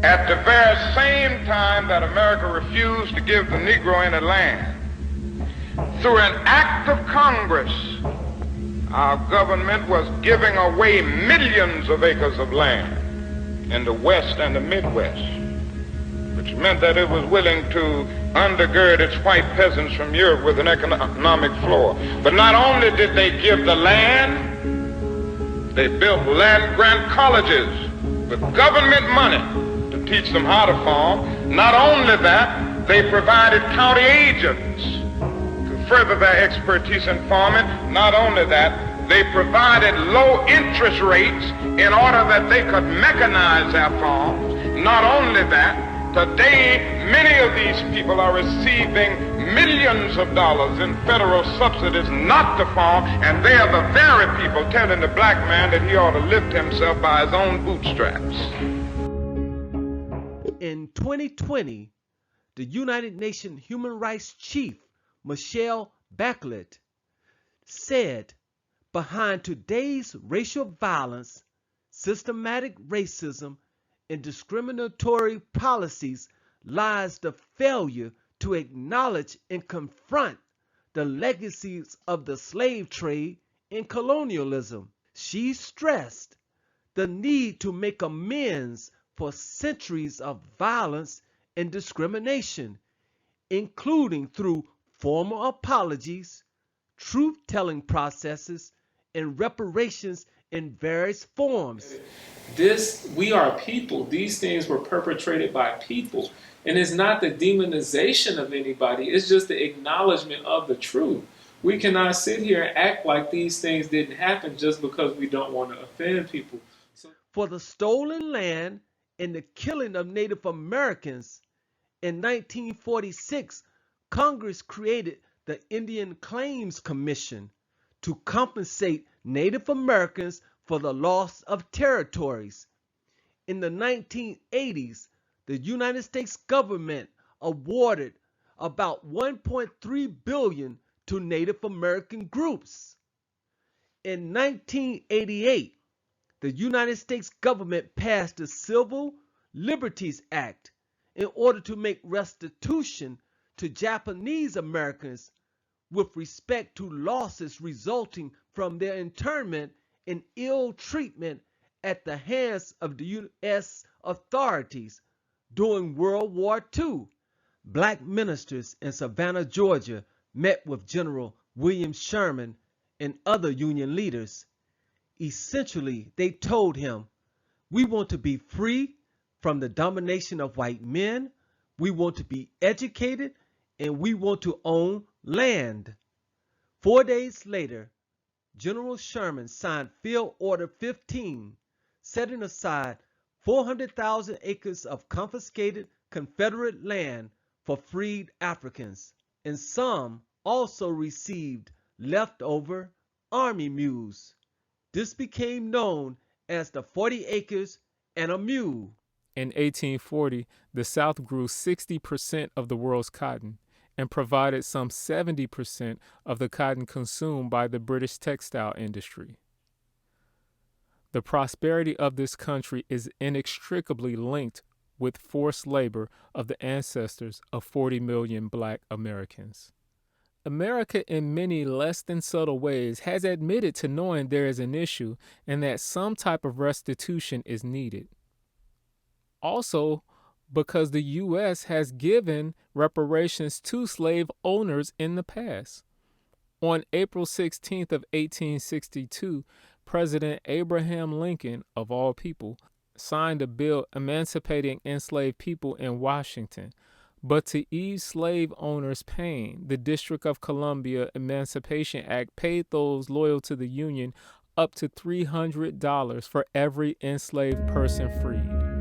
At the very same time that America refused to give the Negro any land, through an act of Congress, our government was giving away millions of acres of land in the West and the Midwest, which meant that it was willing to undergird its white peasants from Europe with an economic floor. But not only did they give the land, they built land-grant colleges with government money to teach them how to farm. Not only that, they provided county agents to further their expertise in farming. Not only that, they provided low interest rates in order that they could mechanize their farms. Not only that, today many of these people are receiving millions of dollars in federal subsidies not to farm, and they are the very people telling the black man that he ought to lift himself by his own bootstraps. In 2020, the United Nations Human Rights Chief, Michelle Bachelet, said, behind today's racial violence, systematic racism, and discriminatory policies lies the failure to acknowledge and confront the legacies of the slave trade and colonialism. She stressed the need to make amends for centuries of violence and discrimination, including through formal apologies, truth-telling processes, and reparations in various forms. We are people. These things were perpetrated by people. And it's not the demonization of anybody, it's just the acknowledgement of the truth. We cannot sit here and act like these things didn't happen just because we don't want to offend people. For the stolen land and the killing of Native Americans, in 1946, Congress created the Indian Claims Commission to compensate Native Americans for the loss of territories. In the 1980s, the United States government awarded about $1.3 billion to Native American groups. In 1988, the United States government passed the Civil Liberties Act in order to make restitution to Japanese Americans with respect to losses resulting from their internment and ill treatment at the hands of the U.S. authorities during World War II. Black ministers in Savannah, Georgia met with General William Sherman and other Union leaders. Essentially, they told him, we want to be free from the domination of white men, we want to be educated, and we want to own land. 4 days later, General Sherman signed Field Order 15, setting aside 400,000 acres of confiscated Confederate land for freed Africans, and some also received leftover army mules. This became known as the 40 acres and a mule. In 1840, the South grew 60% of the world's cotton and provided some 70% of the cotton consumed by the British textile industry. The prosperity of this country is inextricably linked with forced labor of the ancestors of 40 million Black Americans. America, in many less than subtle ways, has admitted to knowing there is an issue and that some type of restitution is needed. Also, because the U.S. has given reparations to slave owners in the past. On April 16th of 1862, President Abraham Lincoln, of all people, signed a bill emancipating enslaved people in Washington. But to ease slave owners' pain, the District of Columbia Emancipation Act paid those loyal to the Union up to $300 for every enslaved person freed.